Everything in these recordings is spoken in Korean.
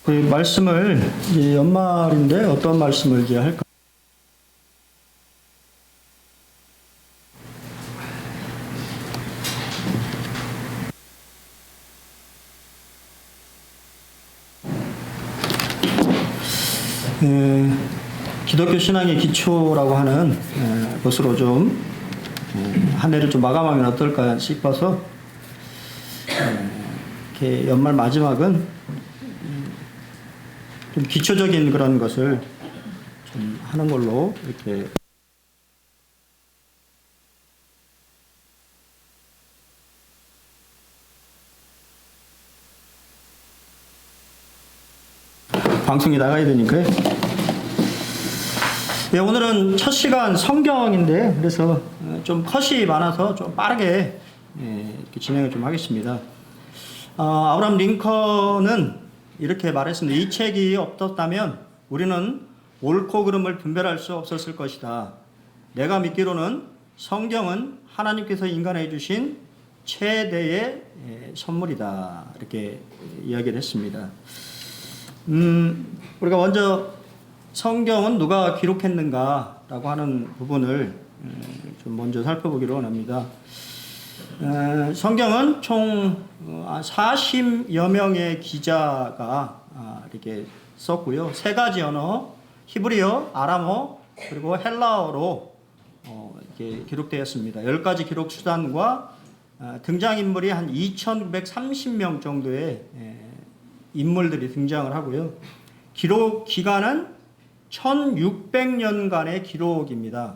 우리 말씀을 이제 연말인데 어떤 말씀을 이제 할까? 기독교 신앙의 기초라고 하는 것으로 좀 한 해를 좀 마감하면 어떨까 싶어서 이렇게 연말 마지막은 좀 기초적인 그런 것을 좀 하는 걸로 이렇게 방송이 나가야 되니까요. 네, 오늘은 첫 시간 성경인데 그래서 좀 컷이 많아서 좀 빠르게 이렇게 진행을 좀 하겠습니다. 아브라함 링컨은 이렇게 말했습니다. 이 책이 없었다면 우리는 옳고 그름을 분별할 수 없었을 것이다. 내가 믿기로는 성경은 하나님께서 인간에게 주신 최대의 선물이다. 이렇게 이야기를 했습니다. 우리가 먼저 성경은 누가 기록했는가라고 하는 부분을 좀 먼저 살펴보기로 원합니다. 성경은 총 40여 명의 기자가 이렇게 썼고요. 세 가지 언어, 히브리어, 아람어, 그리고 헬라어로 이렇게 기록되었습니다. 10가지 기록 수단과 등장인물이 한 2,930명 정도의 인물들이 등장을 하고요. 기록 기간은 1600년간의 기록입니다.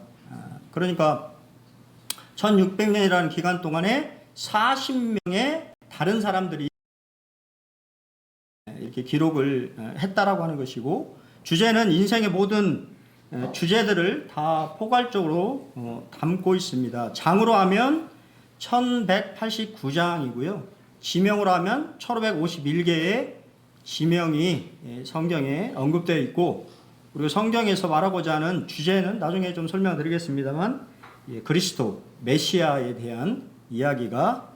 그러니까 1600년이라는 기간 동안에 40명의 다른 사람들이 이렇게 기록을 했다라고 하는 것이고, 주제는 인생의 모든 주제들을 다 포괄적으로 담고 있습니다. 장으로 하면 1189장이고요. 지명으로 하면 1551개의 지명이 성경에 언급되어 있고, 그리고 성경에서 말하고자 하는 주제는 나중에 좀 설명드리겠습니다만 그리스도, 메시아에 대한 이야기가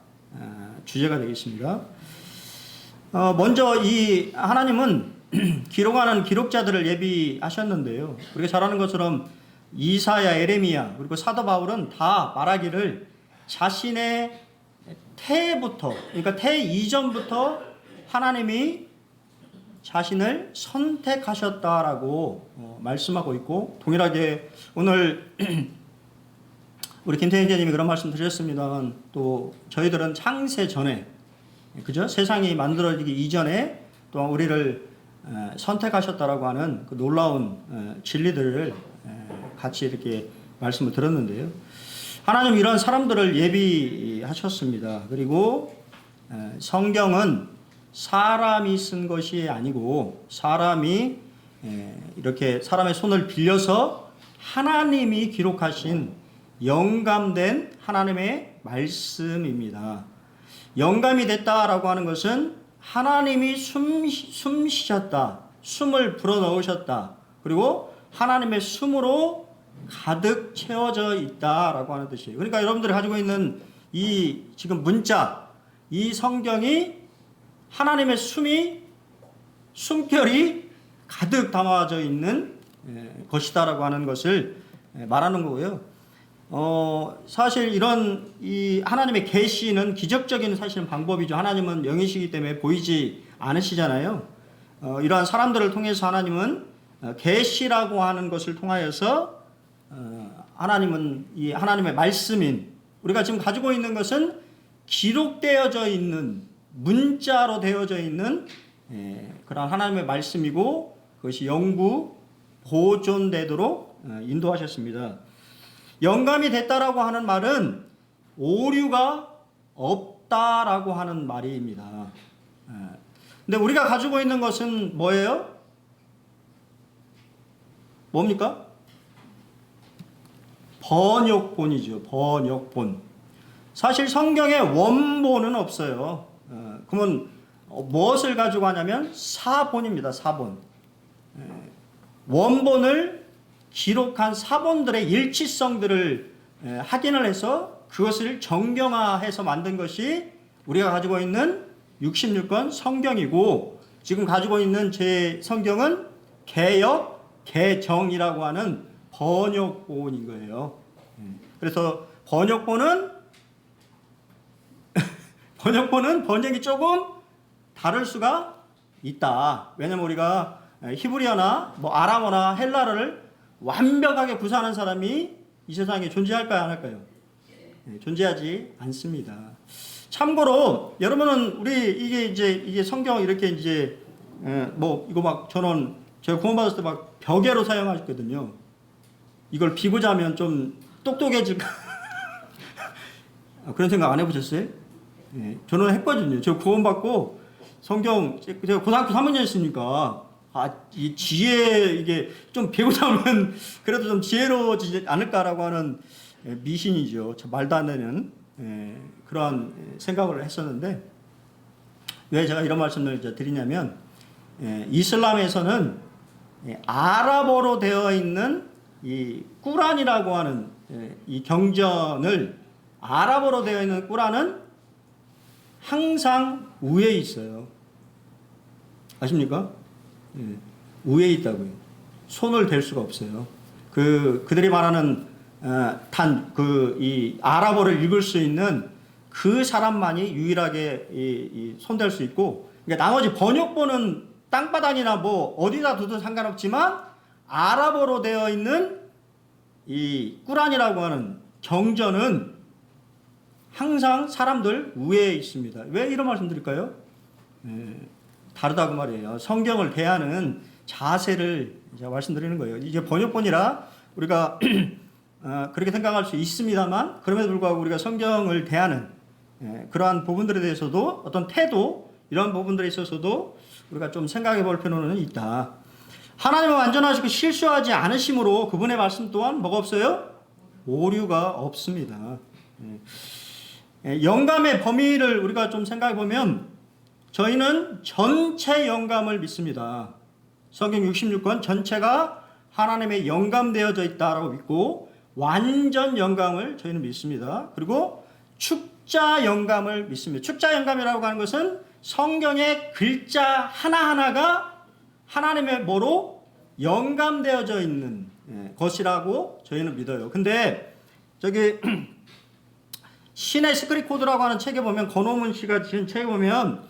주제가 되겠습니다. 먼저 이 하나님은 기록하는 기록자들을 예비하셨는데요. 우리가 잘 아는 것처럼 이사야, 에레미야, 그리고 사도 바울은 다 말하기를 자신의 태부터, 그러니까 태 이전부터 하나님이 자신을 선택하셨다라고 말씀하고 있고, 동일하게 오늘 우리 김태현 교수님이 그런 말씀 드렸습니다만, 또 저희들은 창세 전에, 그죠? 세상이 만들어지기 이전에 또한 우리를 선택하셨다라고 하는 그 놀라운 진리들을 같이 이렇게 말씀을 들었는데요. 하나님 이런 사람들을 예비하셨습니다. 그리고 성경은 사람이 쓴 것이 아니고 사람이 이렇게 사람의 손을 빌려서 하나님이 기록하신 영감된 하나님의 말씀입니다. 영감이 됐다라고 하는 것은 하나님이 숨 쉬셨다, 숨을 불어넣으셨다, 그리고 하나님의 숨으로 가득 채워져 있다라고 하는 뜻이에요. 그러니까 여러분들이 가지고 있는 이 지금 문자, 이 성경이 하나님의 숨결이 가득 담아져 있는 것이다라고 하는 것을 말하는 거고요. 사실 이런 이 하나님의 계시는 기적적인 사실은 방법이죠. 하나님은 영이시기 때문에 보이지 않으시잖아요. 이러한 사람들을 통해서 하나님은 계시라고 하는 것을 통하여서 하나님은 이 하나님의 말씀인, 우리가 지금 가지고 있는 것은 기록되어져 있는, 문자로 되어져 있는 그런 하나님의 말씀이고, 그것이 영구 보존되도록 인도하셨습니다. 영감이 됐다라고 하는 말은 오류가 없다라고 하는 말입니다. 근데 우리가 가지고 있는 것은 뭐예요? 뭡니까? 번역본이죠. 번역본. 사실 성경에 원본은 없어요. 그러면 무엇을 가지고 하냐면 사본입니다. 사본. 원본을 기록한 사본들의 일치성들을 확인을 해서 그것을 정경화해서 만든 것이 우리가 가지고 있는 66권 성경이고, 지금 가지고 있는 제 성경은 개역, 개정이라고 하는 번역본인 거예요. 그래서 번역본은 번역이 조금 다를 수가 있다. 왜냐면 우리가 히브리어나 뭐 아람어나 헬라어를 완벽하게 구사하는 사람이 이 세상에 존재할까요, 안 할까요? 존재하지 않습니다. 참고로 여러분은 우리 이게 성경 이렇게 이제 뭐 이거 막 저는 제가 구원받았을 때 막 벽에로 사용하셨거든요. 이걸 비고 자면 좀 똑똑해질까 그런 생각 안 해보셨어요? 저는 했거든요. 제가 구원받고 성경 제가 고등학교 3학년 했으니까 이 지혜 이게 좀 배우고 자면 그래도 좀 지혜로워지지 않을까라고 하는 미신이죠. 말도 안 되는 그러한 생각을 했었는데 왜 제가 이런 말씀을 드리냐면 이슬람에서는 아랍어로 되어 있는 이 꾸란이라고 하는 이 경전을 아랍어로 되어 있는 꾸란은 항상 우에 있어요. 아십니까? 우에 있다고요. 손을 댈 수가 없어요. 그들이 말하는 이 아랍어를 읽을 수 있는 그 사람만이 유일하게 손댈 수 있고, 그러니까 나머지 번역본은 땅바닥이나 뭐 어디다 두든 상관없지만 아랍어로 되어 있는 이 꾸란이라고 하는 경전은 항상 사람들 우에 있습니다. 왜 이런 말씀 드릴까요? 다르다고 말이에요. 성경을 대하는 자세를 제가 말씀드리는 거예요. 이제 번역본이라 우리가 그렇게 생각할 수 있습니다만, 그럼에도 불구하고 우리가 성경을 대하는 그러한 부분들에 대해서도 어떤 태도, 이런 부분들에 있어서도 우리가 좀 생각해 볼 필요는 있다. 하나님은 완전하시고 실수하지 않으심으로 그분의 말씀 또한 뭐가 없어요? 오류가 없습니다. 영감의 범위를 우리가 좀 생각해 보면 저희는 전체 영감을 믿습니다. 성경 66권 전체가 하나님의 영감되어져 있다라고 믿고 완전 영감을 저희는 믿습니다. 그리고 축자 영감을 믿습니다. 축자 영감이라고 하는 것은 성경의 글자 하나하나가 하나님의 뭐로 영감되어져 있는 것이라고 저희는 믿어요. 근데 저기 신의 시크릿 코드라고 하는 책에 보면 권호문 씨가 지은 책에 보면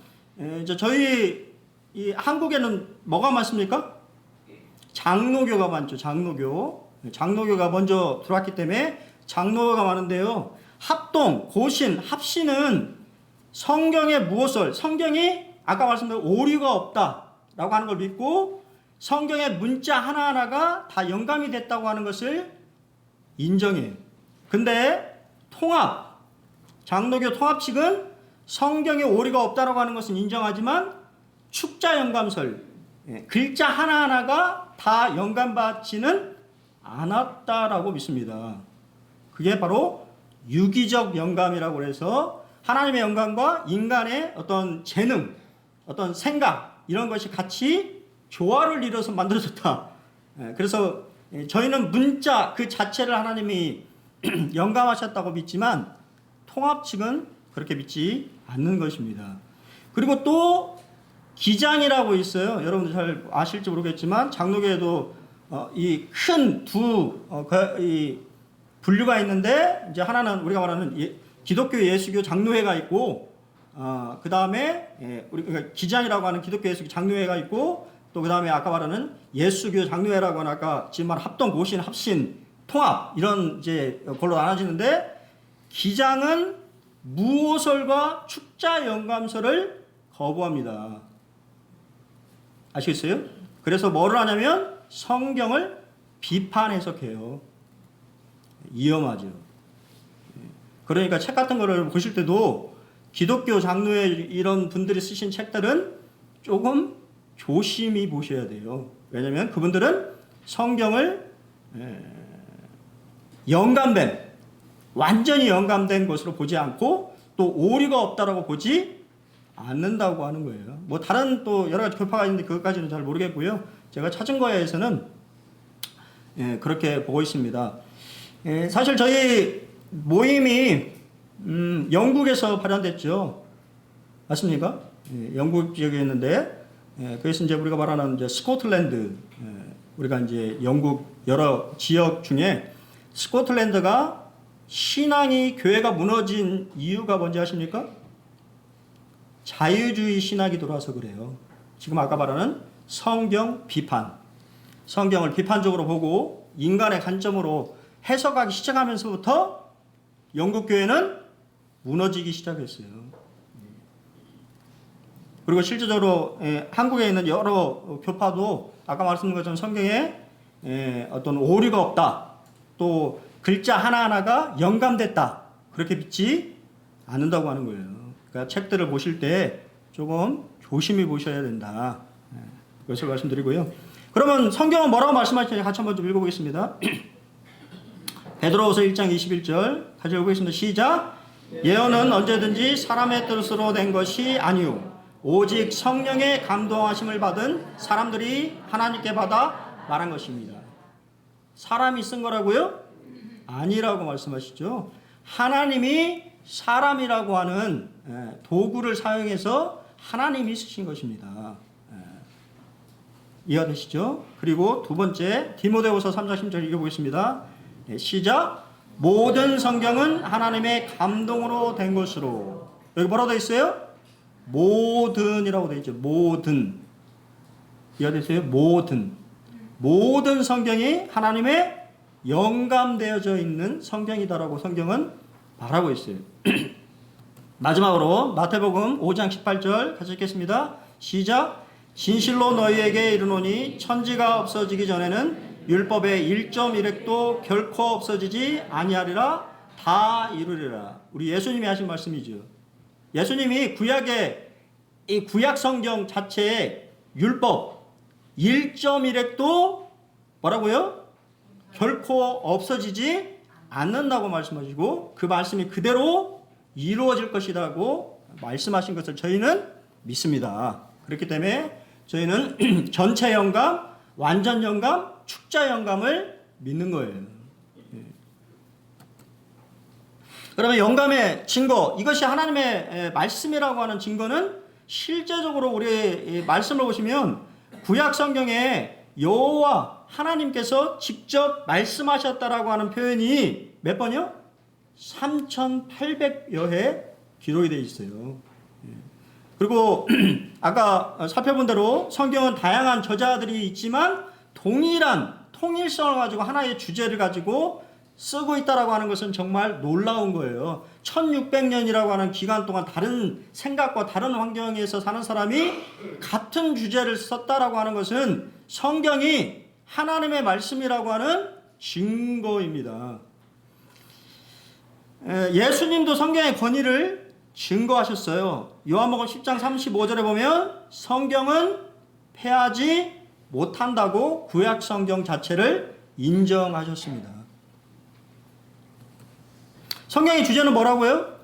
이제 저희 이 한국에는 뭐가 많습니까? 장로교가 많죠. 장로교가 먼저 들어왔기 때문에 장로가 많은데요. 합동, 고신, 합신은 성경의 무엇을, 성경이 아까 말씀드린 오류가 없다라고 하는 걸 믿고 성경의 문자 하나하나가 다 영감이 됐다고 하는 것을 인정해요. 근데 통합, 장로교 통합 측은 성경에 오류가 없다라고 하는 것은 인정하지만 축자 영감설, 글자 하나하나가 다 영감받지는 않았다라고 믿습니다. 그게 바로 유기적 영감이라고 해서 하나님의 영감과 인간의 어떤 재능, 어떤 생각 이런 것이 같이 조화를 이뤄서 만들어졌다. 그래서 저희는 문자 그 자체를 하나님이 영감하셨다고 믿지만 통합 측은 그렇게 믿지 않는 것입니다. 그리고 또 기장이라고 있어요. 여러분들 잘 아실지 모르겠지만 장로교에도 이 큰 이 분류가 있는데 이제 하나는 우리가 말하는 기독교 예수교 장로회가 있고 그 다음에 우리가 기장이라고 하는 기독교 예수교 장로회가 있고 또 그 다음에 아까 말하는 예수교 장로회라고 하는 아까 지금 말한 합동, 고신, 합신, 통합 이런 이제 걸로 나눠지는데 기장은 무오설과 축자 영감설을 거부합니다. 아시겠어요? 그래서 뭐를 하냐면 성경을 비판 해석해요. 위험하죠. 그러니까 책 같은 거를 보실 때도 기독교 장로회 이런 분들이 쓰신 책들은 조금 조심히 보셔야 돼요. 왜냐하면 그분들은 성경을 완전히 영감된 것으로 보지 않고 또 오류가 없다라고 보지 않는다고 하는 거예요. 뭐 다른 또 여러 가지 교파가 있는데 그것까지는 잘 모르겠고요. 제가 찾은 거에서는 그렇게 보고 있습니다. 사실 저희 모임이 영국에서 발현됐죠. 맞습니까? 영국 지역에 있는데 그래서 이제 우리가 말하는 이제 스코틀랜드, 우리가 이제 영국 여러 지역 중에 스코틀랜드가 신앙이 교회가 무너진 이유가 뭔지 아십니까? 자유주의 신학이 들어와서 그래요. 지금 아까 말하는 성경 비판, 성경을 비판적으로 보고 인간의 관점으로 해석하기 시작하면서부터 영국 교회는 무너지기 시작했어요. 그리고 실제적으로 한국에 있는 여러 교파도 아까 말씀드린 것처럼 성경에 어떤 오류가 없다, 또 글자 하나하나가 영감됐다, 그렇게 믿지 않는다고 하는 거예요. 그러니까 책들을 보실 때 조금 조심히 보셔야 된다, 그것을 말씀드리고요. 그러면 성경은 뭐라고 말씀하시는지 같이 한번 좀 읽어보겠습니다. 베드로후서 1장 21절 같이 읽어보겠습니다. 시작. 예언은 언제든지 사람의 뜻으로 된 것이 아니오 오직 성령의 감동하심을 받은 사람들이 하나님께 받아 말한 것입니다. 사람이 쓴 거라고요? 아니라고 말씀하시죠. 하나님이 사람이라고 하는 도구를 사용해서 하나님이 쓰신 것입니다. 이해되시죠? 그리고 두 번째 디모데후서 3장 10절 읽어보겠습니다. 시작. 모든 성경은 하나님의 감동으로 된 것으로, 여기 뭐라고 되어 있어요? 모든이라고 되어 있죠. 모든. 이해되세요? 모든 성경이 하나님의 영감되어져 있는 성경이다라고 성경은 말하고 있어요. 마지막으로 마태복음 5장 18절 같이 읽겠습니다. 시작. 진실로 너희에게 이르노니 천지가 없어지기 전에는 율법의 1.1획도 결코 없어지지 아니하리라 다 이루리라. 우리 예수님이 하신 말씀이죠. 예수님이 이 구약 성경 자체의 율법 1.1획도 뭐라고요? 결코 없어지지 않는다고 말씀하시고 그 말씀이 그대로 이루어질 것이라고 말씀하신 것을 저희는 믿습니다. 그렇기 때문에 저희는 전체 영감, 완전 영감, 축자 영감을 믿는 거예요. 그러면 영감의 증거, 이것이 하나님의 말씀이라고 하는 증거는 실제적으로 우리 말씀을 보시면 구약 성경에 여호와 하나님께서 직접 말씀하셨다라고 하는 표현이 몇 번이요? 3,800여 회 기록이 되어 있어요. 그리고 아까 살펴본 대로 성경은 다양한 저자들이 있지만 동일한 통일성을 가지고 하나의 주제를 가지고 쓰고 있다라고 하는 것은 정말 놀라운 거예요. 1600년이라고 하는 기간 동안 다른 생각과 다른 환경에서 사는 사람이 같은 주제를 썼다라고 하는 것은 성경이 하나님의 말씀이라고 하는 증거입니다. 예수님도 성경의 권위를 증거하셨어요. 요한복음 10장 35절에 보면 성경은 패하지 못한다고 구약 성경 자체를 인정하셨습니다. 성경의 주제는 뭐라고요?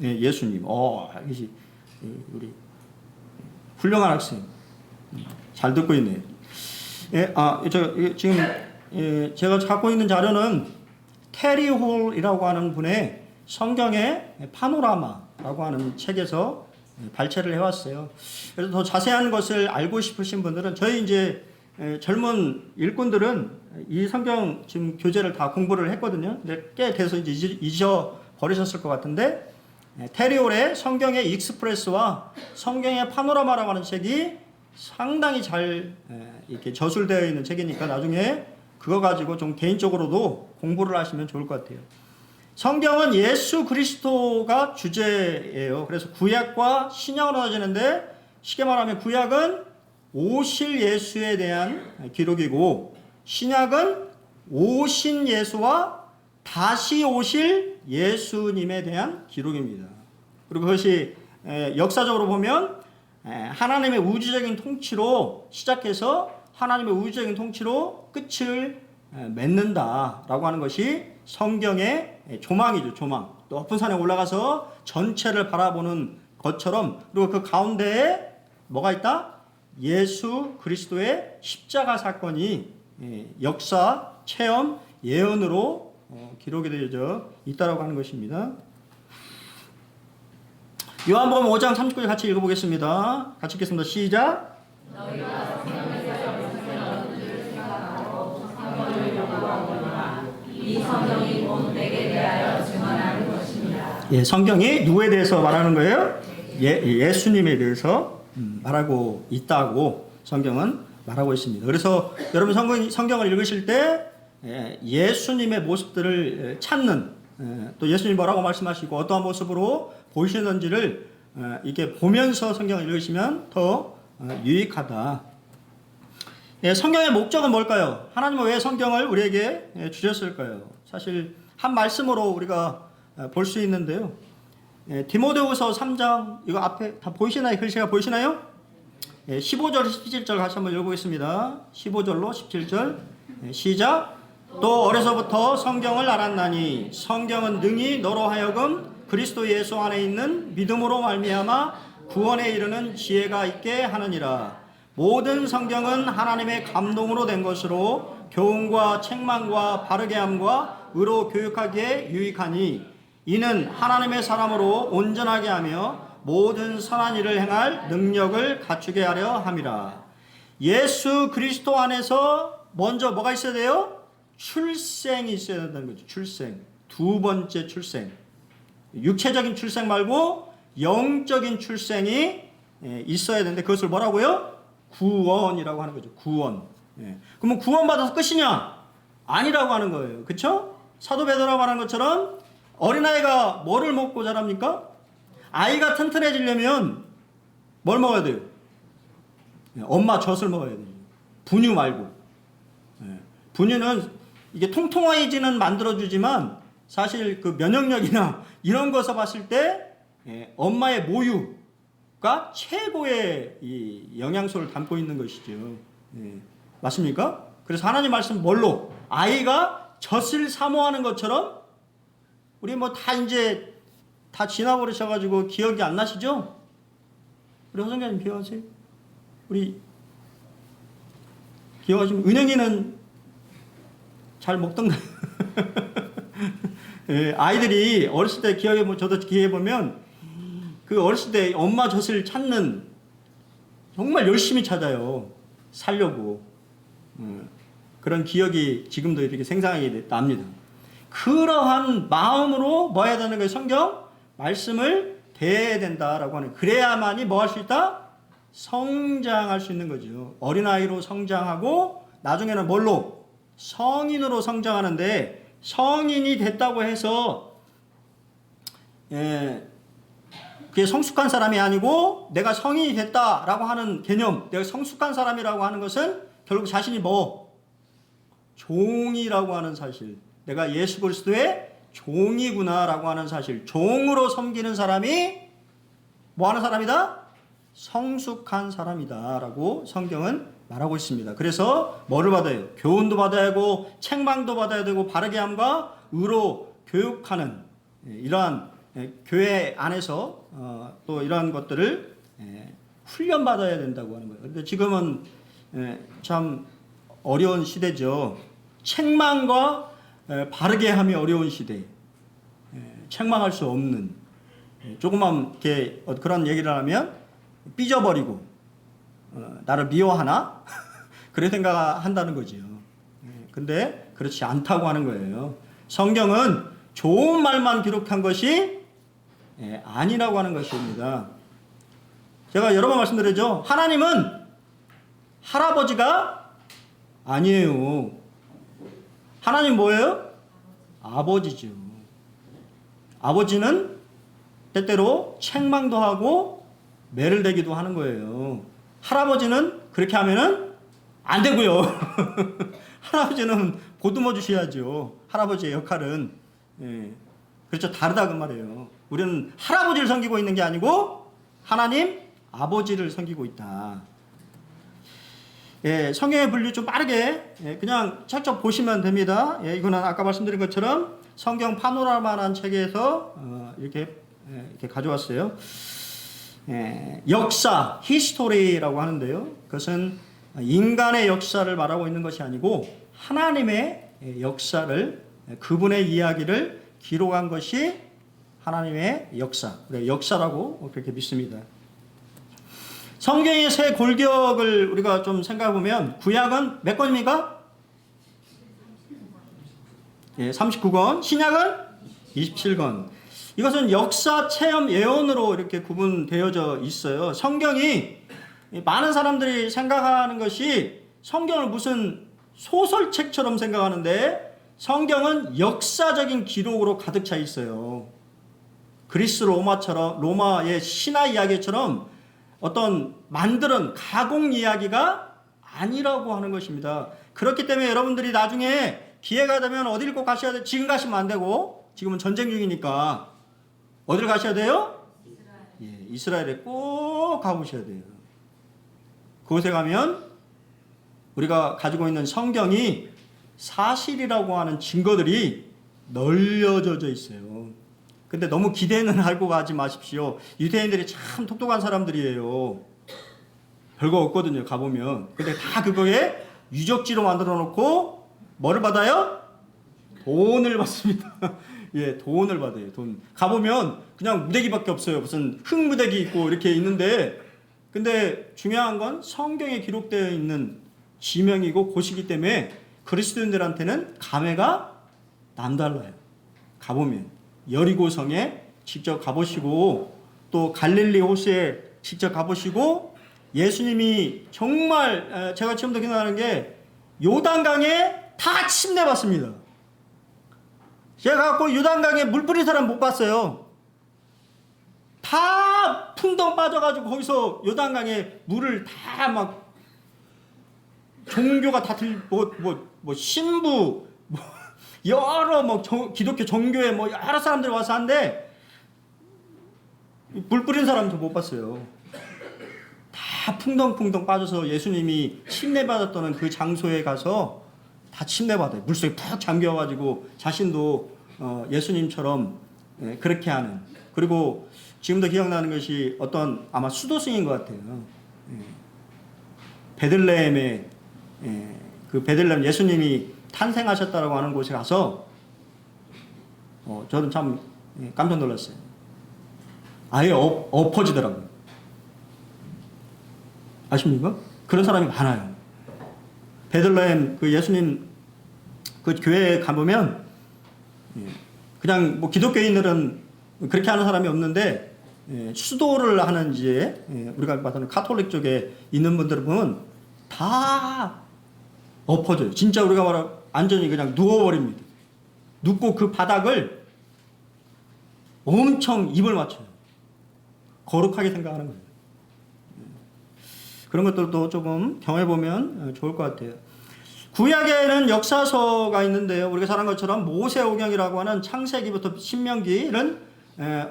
예수님. 이것이 우리 훌륭한 학생. 잘 듣고 있네요. 지금 제가 갖고 있는 자료는 테리 홀이라고 하는 분의 성경의 파노라마라고 하는 책에서 발췌를 해왔어요. 그래서 더 자세한 것을 알고 싶으신 분들은 저희 이제 젊은 일꾼들은 이 성경 지금 교재를 다 공부를 했거든요. 근데 꽤 돼서 이제 잊어버리셨을 것 같은데 테리올의 성경의 익스프레스와 성경의 파노라마라고 하는 책이 상당히 잘 이렇게 저술되어 있는 책이니까 나중에 그거 가지고 좀 개인적으로도 공부를 하시면 좋을 것 같아요. 성경은 예수 그리스도가 주제예요. 그래서 구약과 신약으로 나눠지는데 쉽게 말하면 구약은 오실 예수에 대한 기록이고 신약은 오신 예수와 다시 오실 예수님에 대한 기록입니다. 그리고 그것이 역사적으로 보면 하나님의 우주적인 통치로 시작해서 하나님의 우주적인 통치로 끝을 맺는다라고 하는 것이 성경의 조망이죠. 조망. 높은 산에 올라가서 전체를 바라보는 것처럼, 그리고 그 가운데에 뭐가 있다? 예수 그리스도의 십자가 사건이 역사, 체험, 예언으로 기록이 되어져 있다라고 하는 것입니다. 요한복음 5장 39절 같이 읽어보겠습니다. 같이 읽겠습니다. 시작. 이 성경이 곧 내게 대하여 증언하는 것입니다. 예, 성경이 누구에 대해서 말하는 거예요? 예수님에 대해서 말하고 있다고 성경은 말하고 있습니다. 그래서 여러분 성경을 읽으실 때 예수님의 모습들을 찾는, 또 예수님이 뭐라고 말씀하시고 어떠한 모습으로 보이시는지를 이렇게 보면서 성경을 읽으시면 더 유익하다. 성경의 목적은 뭘까요? 하나님은 왜 성경을 우리에게 주셨을까요? 사실 한 말씀으로 우리가 볼 수 있는데요. 디모데후서 3장, 이거 앞에 다 보이시나요? 글씨가 보이시나요? 15절, 17절 같이 한번 읽어보겠습니다. 15절로 17절 시작. 또 어려서부터 성경을 알았나니 성경은 능히 너로 하여금 그리스도 예수 안에 있는 믿음으로 말미암아 구원에 이르는 지혜가 있게 하느니라. 모든 성경은 하나님의 감동으로 된 것으로 교훈과 책망과 바르게 함과 의로 교육하기에 유익하니 이는 하나님의 사람으로 온전하게 하며 모든 선한 일을 행할 능력을 갖추게 하려 함이라. 예수 그리스도 안에서 먼저 뭐가 있어야 돼요? 출생이 있어야 된다는 거죠. 출생. 두 번째 출생. 육체적인 출생 말고 영적인 출생이 있어야 되는데 그것을 뭐라고요? 구원이라고 하는 거죠. 구원. 그러면 구원받아서 끝이냐? 아니라고 하는 거예요. 그렇죠? 사도 베드로가 말한 것처럼 어린아이가 뭐를 먹고 자랍니까? 아이가 튼튼해지려면 뭘 먹어야 돼요? 엄마 젖을 먹어야 돼요. 분유 말고. 분유는 이게 통통해지는 만들어주지만 사실 그 면역력이나 이런 것을 봤을 때 엄마의 모유가 최고의 이 영양소를 담고 있는 것이죠. 맞습니까? 그래서 하나님 말씀 뭘로? 아이가 젖을 사모하는 것처럼 우리 뭐 다 이제 다 지나버리셔가지고 기억이 안 나시죠? 우리 허성자님 기억하세요? 우리 기억하시면 은영이는 잘 먹던가요? 아이들이 어렸을 때 저도 기억해보면 그 어렸을 때 엄마 젖을 찾는 정말 열심히 찾아요. 살려고. 그런 기억이 지금도 이렇게 생생하게 납니다. 그러한 마음으로 뭐 해야 되는 거예요? 성경 말씀을 대해야 된다라고 하는, 그래야만이 뭐 할 수 있다? 성장할 수 있는 거죠. 어린아이로 성장하고 나중에는 뭘로? 성인으로 성장하는데, 성인이 됐다고 해서 그게 성숙한 사람이 아니고 내가 성인이 됐다라고 하는 개념, 내가 성숙한 사람이라고 하는 것은 결국 자신이 뭐? 종이라고 하는 사실, 내가 예수 그리스도의 종이구나라고 하는 사실, 종으로 섬기는 사람이 뭐 하는 사람이다? 성숙한 사람이다라고 성경은 말하고 있습니다. 그래서 뭐를 받아요? 교훈도 받아야 하고 책망도 받아야 되고 바르게 함과 의로 교육하는 이러한 교회 안에서 또 이러한 것들을 훈련받아야 된다고 하는 거예요. 그런데 지금은 참 어려운 시대죠. 책망과 바르게 함이 어려운 시대. 책망할 수 없는, 조금만 이렇게 그런 얘기를 하면 삐져버리고 나를 미워하나? 그래 생각한다는 거죠. 근데 그렇지 않다고 하는 거예요. 성경은 좋은 말만 기록한 것이 아니라고 하는 것입니다. 제가 여러 번 말씀드렸죠. 하나님은 할아버지가 아니에요. 하나님 뭐예요? 아버지죠. 아버지는 때때로 책망도 하고 매를 대기도 하는 거예요. 할아버지는 그렇게 하면은 안 되고요. 할아버지는 보듬어 주셔야죠. 할아버지의 역할은. 그렇죠. 다르다 그 말이에요. 우리는 할아버지를 섬기고 있는 게 아니고 하나님 아버지를 섬기고 있다. 성경의 분류 좀 빠르게 그냥 척척 보시면 됩니다. 이거는 아까 말씀드린 것처럼 성경 파노라마라는 책에서 이렇게 가져왔어요. 역사, 히스토리라고 하는데요. 그것은 인간의 역사를 말하고 있는 것이 아니고 하나님의 역사를, 그분의 이야기를 기록한 것이 하나님의 역사, 역사라고 그렇게 믿습니다. 성경의 세 골격을 우리가 좀 생각해 보면 구약은 몇 권입니까? 39권, 신약은 27권. 이것은 역사, 체험, 예언으로 이렇게 구분되어져 있어요. 성경이 많은 사람들이 생각하는 것이 성경을 무슨 소설책처럼 생각하는데 성경은 역사적인 기록으로 가득 차 있어요. 그리스 로마의 신화 이야기처럼 어떤 만드는 가공 이야기가 아니라고 하는 것입니다. 그렇기 때문에 여러분들이 나중에 기회가 되면 어디를 꼭 가셔야 돼요? 지금 가시면 안 되고 지금은 전쟁 중이니까 어디를 가셔야 돼요? 이스라엘에 꼭 가보셔야 돼요. 그곳에 가면 우리가 가지고 있는 성경이 사실이라고 하는 증거들이 널려져 있어요. 근데 너무 기대는 하고 가지 마십시오. 유대인들이 참 똑똑한 사람들이에요. 별거 없거든요. 가보면. 근데 다 그거에 유적지로 만들어 놓고 뭐를 받아요? 돈을 받습니다. 예, 돈을 받아요. 돈. 가보면 그냥 무대기밖에 없어요. 무슨 흙무대기 있고 이렇게 있는데 근데 중요한 건 성경에 기록되어 있는 지명이고 곳이기 때문에 그리스도인들한테는 감회가 남달라요. 가보면 여리고성에 직접 가보시고 또 갈릴리 호수에 직접 가보시고 예수님이 정말 제가 지금도 기억나는 게 요단강에 다 침례받습니다. 제가 갖고 요단강에 물 뿌린 사람 못 봤어요. 다 풍덩 빠져가지고 거기서 요단강에 물을 다 막 종교가 다 신부 여러 기독교 종교에 여러 사람들이 와서 하는데 물 뿌린 사람도 못 봤어요. 다 풍덩풍덩 빠져서 예수님이 침례받았던 그 장소에 가서 다 침례받아요. 물속에 푹 잠겨가지고 자신도 예수님처럼 그렇게 하는. 그리고 지금도 기억나는 것이 어떤 아마 수도승인 것 같아요. 베들레헴에 그 베들레헴 예수님이 탄생하셨다라고 하는 곳에 가서 저는 참 깜짝 놀랐어요. 아예 엎어지더라고요. 아십니까? 그런 사람이 많아요. 베들레헴 그 예수님 그 교회에 가보면 그냥 기독교인들은 그렇게 하는 사람이 없는데 수도를 하는 이제 우리가 봐서는 카톨릭 쪽에 있는 분들을 보면 다 엎어져요. 진짜 우리가 말하면 완전히 그냥 누워버립니다. 눕고 그 바닥을 엄청 입을 맞춰요. 거룩하게 생각하는 거예요. 그런 것들도 조금 경험해보면 좋을 것 같아요. 구약에는 역사서가 있는데요. 우리가 잘 아는 것처럼 모세오경이라고 하는 창세기부터 신명기는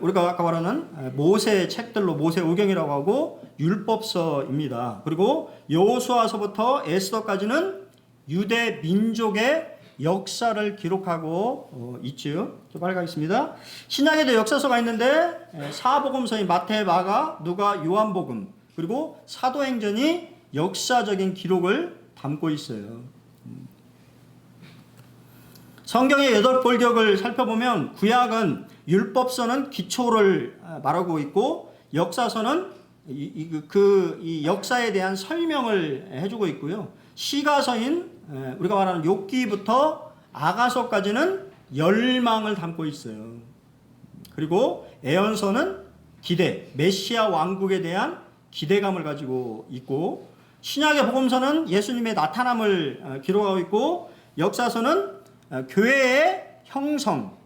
우리가 아까 말하는 모세의 책들로 모세오경이라고 하고 율법서입니다. 그리고 여호수아서부터 에스더까지는 유대 민족의 역사를 기록하고 있죠. 좀 빨리 가겠습니다. 신약에도 역사서가 있는데 사복음서인 마태, 마가, 누가, 요한복음 그리고 사도행전이 역사적인 기록을 담고 있어요. 성경의 8골격을 살펴보면 구약은 율법서는 기초를 말하고 있고 역사서는 이 역사에 대한 설명을 해주고 있고요. 시가서인 우리가 말하는 욥기부터 아가서까지는 열망을 담고 있어요. 그리고 예언서는 기대, 메시아 왕국에 대한 기대감을 가지고 있고 신약의 복음서는 예수님의 나타남을 기록하고 있고 역사서는 교회의 형성,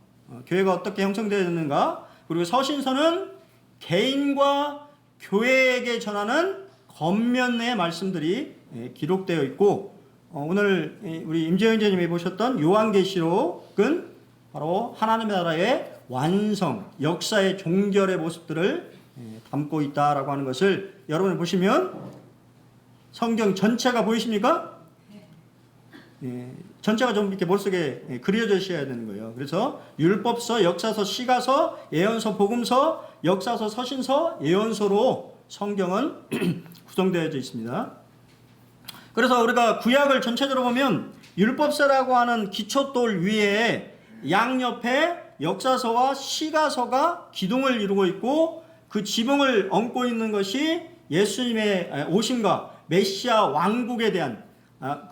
교회가 어떻게 형성되었는가 그리고 서신서는 개인과 교회에게 전하는 겉면의 말씀들이 기록되어 있고 오늘 우리 임재현 전님이 보셨던 요한계시록은 바로 하나님의 나라의 완성, 역사의 종결의 모습들을 담고 있다라고 하는 것을 여러분이 보시면 성경 전체가 보이십니까? 전체가 좀 이렇게 머릿속에 그려져 있어야 되는 거예요. 그래서 율법서, 역사서, 시가서, 예언서, 복음서, 역사서, 서신서, 예언서로 성경은 구성되어져 있습니다. 그래서 우리가 구약을 전체적으로 보면 율법서라고 하는 기초돌 위에 양옆에 역사서와 시가서가 기둥을 이루고 있고 그 지붕을 얹고 있는 것이 예수님의 오심과 메시아 왕국에 대한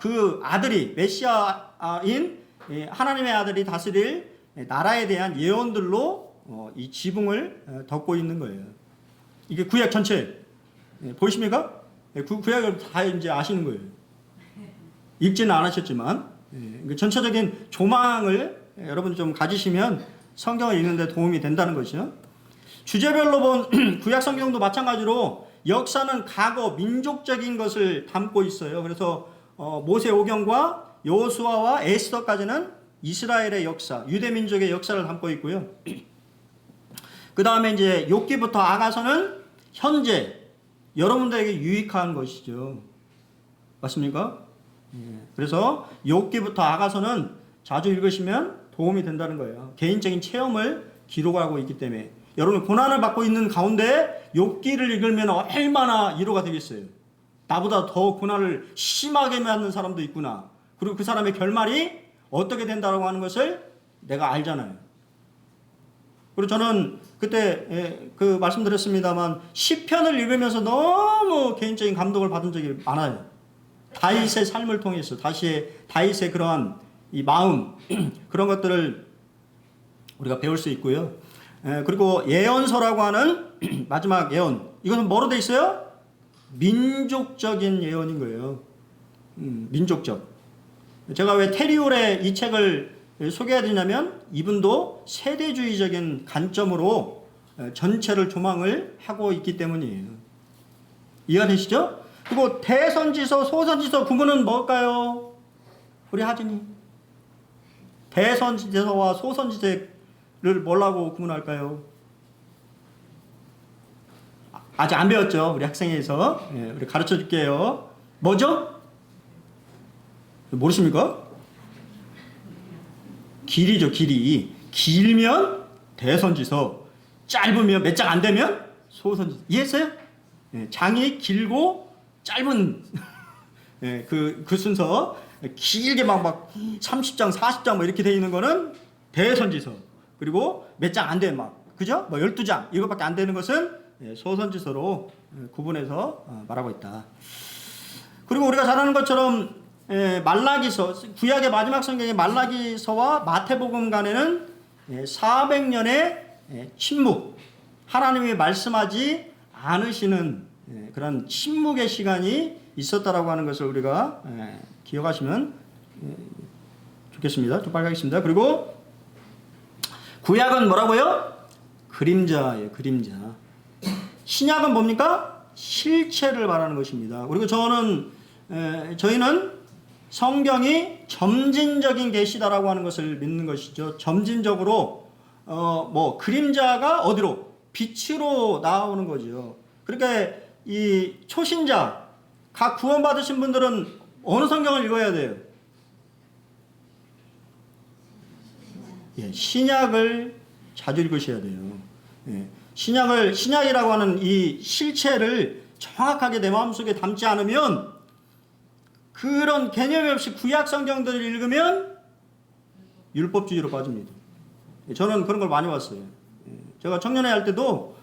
그 아들이 메시아인 하나님의 아들이 다스릴 나라에 대한 예언들로 이 지붕을 덮고 있는 거예요. 이게 구약 전체 보이십니까? 구약을 다 이제 아시는 거예요. 읽지는 않으셨지만 전체적인 조망을 여러분 좀 가지시면 성경을 읽는데 도움이 된다는 것이죠. 주제별로 본 구약 성경도 마찬가지로 역사는 과거 민족적인 것을 담고 있어요. 그래서 모세오경과 여호수아와 에스더까지는 이스라엘의 역사, 유대 민족의 역사를 담고 있고요. 그 다음에 이제 욥기부터 아가서는 현재 여러분들에게 유익한 것이죠. 맞습니까? 그래서 욥기부터 아가서는 자주 읽으시면 도움이 된다는 거예요. 개인적인 체험을 기록하고 있기 때문에 여러분 고난을 받고 있는 가운데 욥기를 읽으면 얼마나 위로가 되겠어요. 나보다 더 고난을 심하게 맞는 사람도 있구나. 그리고 그 사람의 결말이 어떻게 된다고 하는 것을 내가 알잖아요. 그리고 저는 그때 그 말씀드렸습니다만 시편을 읽으면서 너무 개인적인 감동을 받은 적이 많아요. 다윗의 삶을 통해서 다윗의 그러한 이 마음 그런 것들을 우리가 배울 수 있고요. 그리고 예언서라고 하는 마지막 예언, 이것은 뭐로 돼 있어요? 민족적인 예언인 거예요. 민족적. 제가 왜 테리올의 이 책을 소개해드리냐면 이분도 세대주의적인 관점으로 전체를 조망을 하고 있기 때문이에요. 이해가 되시죠? 그리고 대선지서, 소선지서 구분은 뭘까요? 우리 하진이. 대선지서와 소선지서를 뭐라고 구분할까요? 아직 안 배웠죠? 우리 학생회에서. 우리 가르쳐 줄게요. 뭐죠? 모르십니까? 길이죠, 길이. 길면 대선지서, 짧으면 몇 장 안 되면 소선지서. 이해했어요? 장이 길고 짧은 그 순서. 길게 막 30장, 40장 뭐 이렇게 돼 있는 거는 대선지서. 그리고 몇 장 안 되면 그죠? 뭐 12장 이거밖에 안 되는 것은 소선지서로 구분해서 말하고 있다. 그리고 우리가 잘 아는 것처럼 말라기서, 구약의 마지막 성경의 말라기서와 마태복음 간에는 400년의 침묵, 하나님이 말씀하지 않으시는 그런 침묵의 시간이 있었다라고 하는 것을 우리가 기억하시면 좋겠습니다. 좀 빨리 가겠습니다. 그리고 구약은 뭐라고요? 그림자예요, 그림자. 신약은 뭡니까? 실체를 말하는 것입니다. 그리고 저희는 성경이 점진적인 계시다라고 하는 것을 믿는 것이죠. 점진적으로 그림자가 어디로? 빛으로 나오는 거죠. 그러니까 이 초신자, 각 구원받으신 분들은 어느 성경을 읽어야 돼요? 신약을 자주 읽으셔야 돼요. 신약이라고 하는 이 실체를 정확하게 내 마음속에 담지 않으면 그런 개념이 없이 구약 성경들을 읽으면 율법주의로 빠집니다. 저는 그런 걸 많이 봤어요. 제가 청년회 할 때도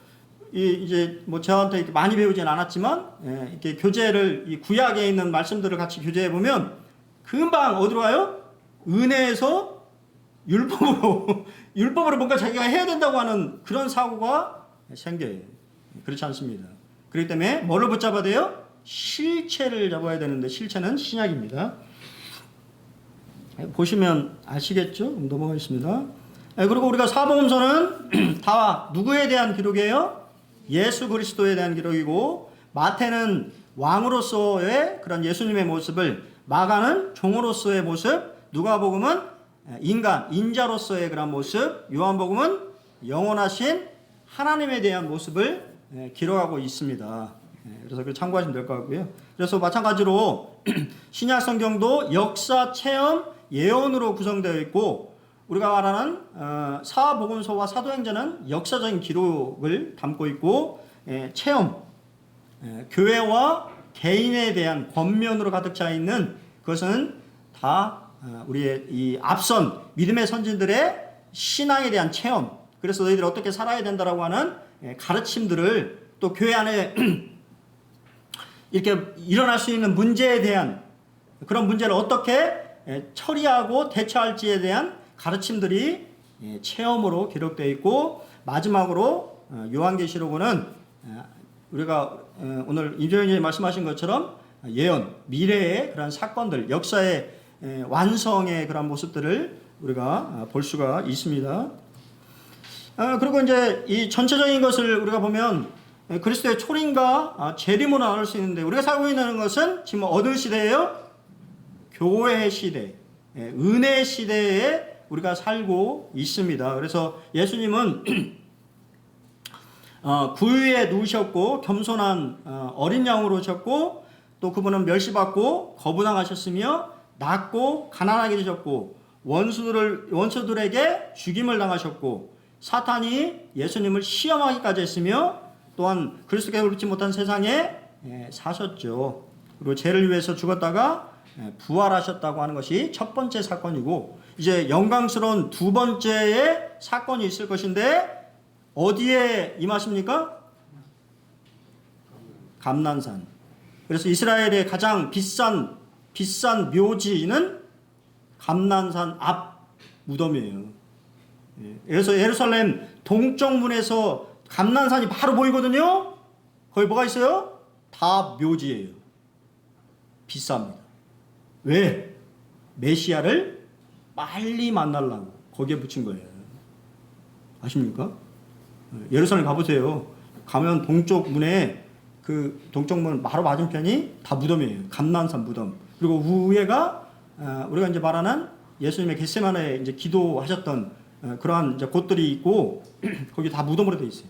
이제 뭐 저한테 이렇게 많이 배우진 않았지만 이렇게 교재를 이 구약에 있는 말씀들을 같이 교제해 보면 금방 어디로 가요? 은혜에서 율법으로 뭔가 자기가 해야 된다고 하는 그런 사고가 생겨요. 그렇지 않습니다. 그렇기 때문에 뭐를 붙잡아야 돼요? 실체를 잡아야 되는데 실체는 신약입니다. 보시면 아시겠죠? 넘어가겠습니다. 그리고 우리가 사복음서는 다 누구에 대한 기록이에요? 예수 그리스도에 대한 기록이고, 마태는 왕으로서의 그런 예수님의 모습을, 마가는 종으로서의 모습, 누가복음은 인자로서의 그런 모습, 요한복음은 영원하신 하나님에 대한 모습을 기록하고 있습니다. 그래서 그 참고하시면 될 것 같고요. 그래서 마찬가지로 신약 성경도 역사, 체험, 예언으로 구성되어 있고, 우리가 말하는 사복음서와 사도행전은 역사적인 기록을 담고 있고, 체험, 교회와 개인에 대한 권면으로 가득 차 있는 그것은 다 우리의 이 앞선 믿음의 선진들의 신앙에 대한 체험, 그래서 너희들이 어떻게 살아야 된다라고 하는 가르침들을 또 교회 안에 이렇게 일어날 수 있는 문제에 대한 그런 문제를 어떻게 처리하고 대처할지에 대한 가르침들이 체험으로 기록되어 있고, 마지막으로 요한계시록은 우리가 오늘 임조영이 말씀하신 것처럼 예언, 미래의 그런 사건들, 역사의 완성의 그런 모습들을 우리가 볼 수가 있습니다. 그리고 이제 이 전체적인 것을 우리가 보면 그리스도의 초림과 재림으로 나눌 수 있는데, 우리가 살고 있는 것은 지금 어느 시대예요? 교회 시대, 은혜 시대에 우리가 살고 있습니다. 그래서 예수님은 구유에 누우셨고 겸손한 어린 양으로 오셨고, 또 그분은 멸시받고 거부당하셨으며 낮고 가난하게 되셨고 원수들에게 죽임을 당하셨고, 사탄이 예수님을 시험하기까지 했으며, 또한 그리스도께서 그렇지 못한 세상에 사셨죠. 그리고 죄를 위해서 죽었다가 부활하셨다고 하는 것이 첫 번째 사건이고, 이제 영광스러운 두 번째의 사건이 있을 것인데, 어디에 임하십니까? 감난산. 그래서 이스라엘의 가장 비싼 묘지는 감난산 앞 무덤이에요. 그래서 예루살렘 동쪽 문에서 감난산이 바로 보이거든요. 거기 뭐가 있어요? 다 묘지예요. 비쌉니다. 왜? 메시아를 빨리 만나려고 거기에 붙인 거예요. 아십니까? 예루살렘 가보세요. 가면 동쪽 문에, 그 동쪽 문 바로 맞은편이 다 무덤이에요. 감난산 무덤. 그리고 위에가 우리가 이제 말하는 예수님의 겟세마네에 이제 기도하셨던 그러한 이제 곳들이 있고 거기 다 무덤으로 되어 있어요.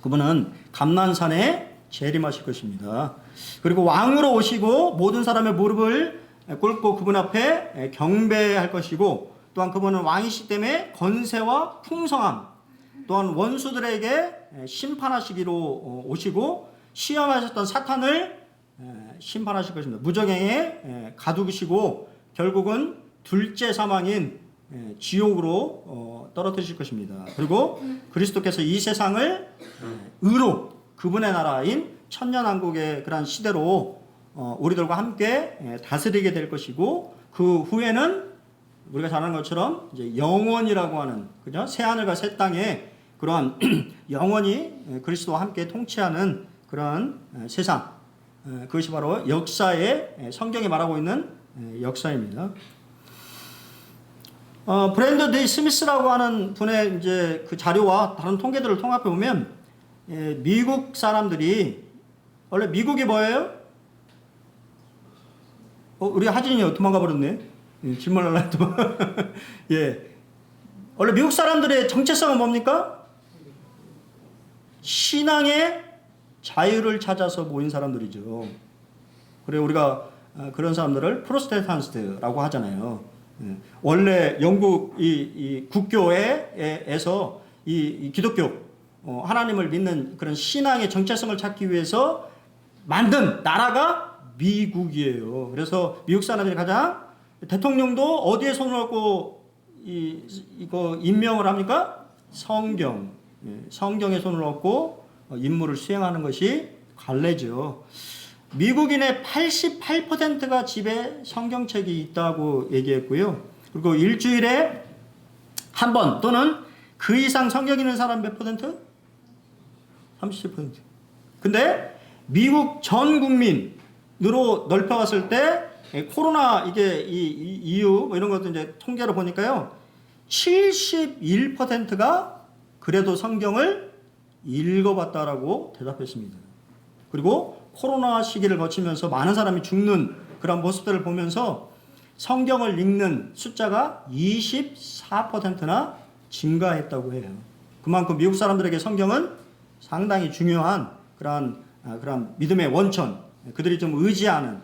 그분은 감난산에 재림하실 것입니다. 그리고 왕으로 오시고 모든 사람의 무릎을 꿇고 그분 앞에 경배할 것이고, 또한 그분은 왕이시기 때문에 건세와 풍성함, 또한 원수들에게 심판하시기로 오시고 시험하셨던 사탄을 심판하실 것입니다. 무저갱에 가두시고 결국은 둘째 사망인 지옥으로 떨어뜨리실 것입니다. 그리고 그리스도께서 이 세상을 의로 그분의 나라인 천년왕국의 그러한 시대로 우리들과 함께 다스리게 될 것이고, 그 후에는 우리가 잘 아는 것처럼 이제 영원이라고 하는, 그죠? 새 하늘과 새 땅에 그러한 영원히 그리스도와 함께 통치하는 그러한 세상, 그것이 바로 역사의, 성경이 말하고 있는 역사입니다. 브랜드 데이 스미스라고 하는 분의 이제 그 자료와 다른 통계들을 통합해 보면, 미국 사람들이, 원래 미국이 뭐예요? 우리 하진이 도망가 버렸네. 질문하려고 했더만. 예. 원래 미국 사람들의 정체성은 뭡니까? 신앙의 자유를 찾아서 모인 사람들이죠. 그래, 우리가 그런 사람들을 프로테스탄트라고 하잖아요. 원래 영국 이 국교에서 이 기독교, 하나님을 믿는 그런 신앙의 정체성을 찾기 위해서 만든 나라가 미국이에요. 그래서 미국 사람들이 가장, 대통령도 어디에 손을 얹고 이거 임명을 합니까? 성경. 성경에 손을 얹고 임무를 수행하는 것이 관례죠. 미국인의 88%가 집에 성경책이 있다고 얘기했고요. 그리고 일주일에 한 번 또는 그 이상 성경 읽는 사람 몇 %? 37%. 근데 미국 전 국민으로 넓혀갔을 때 코로나 이게 이유 뭐 이런 것도 이제 통계로 보니까요, 71%가 그래도 성경을 읽어봤다라고 대답했습니다. 그리고 코로나 시기를 거치면서 많은 사람이 죽는 그런 모습들을 보면서 성경을 읽는 숫자가 24%나 증가했다고 해요. 그만큼 미국 사람들에게 성경은 상당히 중요한 그런 믿음의 원천, 그들이 좀 의지하는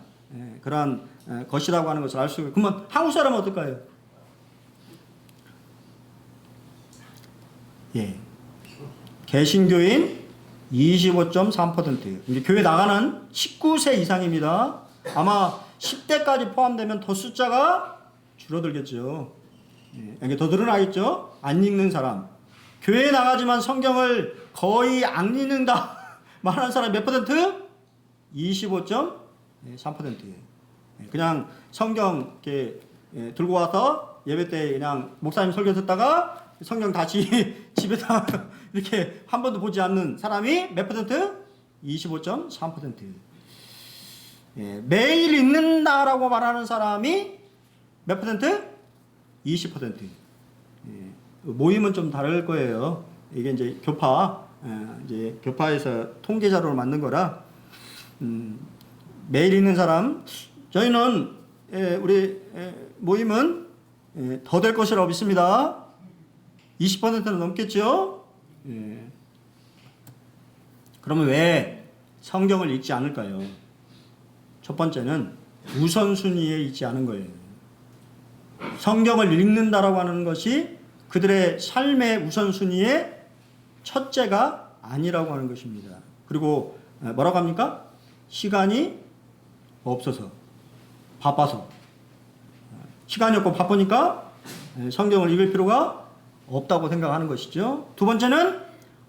그런 것이라고 하는 것을 알 수 있고, 그러면 한국 사람은 어떨까요? 예. 개신교인 25.3%예요. 이제 교회 나가는 19세 이상입니다. 아마 10대까지 포함되면 더 숫자가 줄어들겠죠. 이게 더 늘어나겠죠? 안 읽는 사람. 교회에 나가지만 성경을 거의 안 읽는다 말하는 사람 몇 퍼센트? 25.3%예요. 그냥 성경 이렇게 들고 와서 예배 때 그냥 목사님 설교 듣다가 성경 다시 집에다 이렇게 한 번도 보지 않는 사람이 몇 퍼센트? 25.3%. 매일 읽는다라고 말하는 사람이 몇 퍼센트? 20%. 모임은 좀 다를 거예요. 이게 이제 이제 교파에서 통계 자료를 만든 거라, 매일 읽는 사람, 저희는, 우리 모임은 더 될 것이라고 믿습니다. 20%는 넘겠죠? 그러면 왜 성경을 읽지 않을까요? 첫 번째는 우선순위에 있지 않은 거예요. 성경을 읽는다라고 하는 것이 그들의 삶의 우선순위의 첫째가 아니라고 하는 것입니다. 그리고 뭐라고 합니까? 시간이 없어서, 바빠서. 시간이 없고 바쁘니까 성경을 읽을 필요가 없다고 생각하는 것이죠. 두 번째는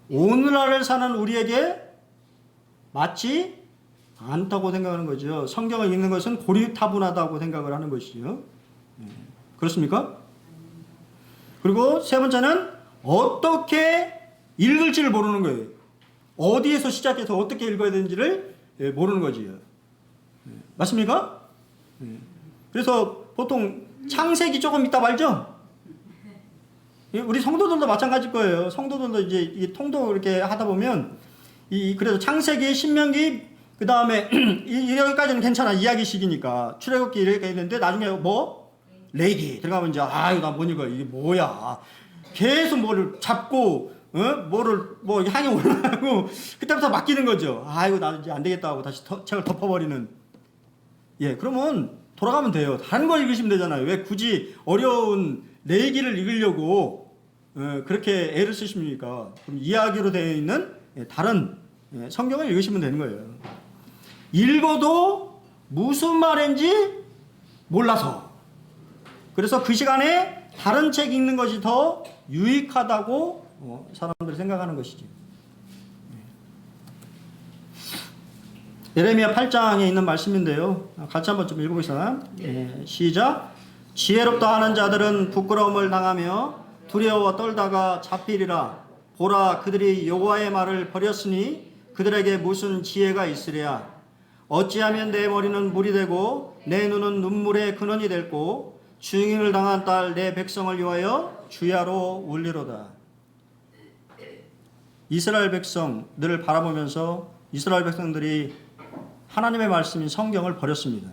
오늘날을 사는 우리에게 맞지 않다고 생각하는 거죠. 성경을 읽는 것은 고리타분하다고 생각을 하는 것이죠. 그렇습니까? 그리고 세 번째는 어떻게 읽을지를 모르는 거예요. 어디에서 시작해서 어떻게 읽어야 되는지를 모르는 거지요. 맞습니까? 그래서 보통 창세기 조금 있다 말죠? 우리 성도들도 마찬가지일 거예요. 성도들도 이제 이 통독 이렇게 하다 보면, 그래서 창세기, 신명기, 그 다음에 여기까지는 괜찮아. 이야기식이니까. 출애굽기 이렇게 있는데 나중에 레이기 들어가면 이제, 이거 나 못 읽어. 이게 뭐야. 계속 뭐를 잡고, 향이 올라가고, 그때부터 맡기는 거죠. 이거 나 이제 안 되겠다 하고 다시 책을 덮어버리는. 그러면 돌아가면 돼요. 다른 거 읽으시면 되잖아요. 왜 굳이 어려운 레이기를 읽으려고, 그렇게 애를 쓰십니까? 그럼 이야기로 되어 있는 다른 성경을 읽으시면 되는 거예요. 읽어도 무슨 말인지 몰라서. 그래서 그 시간에 다른 책 읽는 것이 더 유익하다고 사람들이 생각하는 것이지. 예레미야 8장에 있는 말씀인데요. 같이 한번 좀 읽어보시다. 시작. 지혜롭다 하는 자들은 부끄러움을 당하며 두려워 떨다가 잡히리라. 보라, 그들이 여호와의 말을 버렸으니 그들에게 무슨 지혜가 있으랴. 어찌하면 내 머리는 물이 되고 내 눈은 눈물의 근원이 될고 주인을 당한 딸 내 백성을 위하여 주야로 울리로다. 이스라엘 백성들을 바라보면서 이스라엘 백성들이 하나님의 말씀인 성경을 버렸습니다.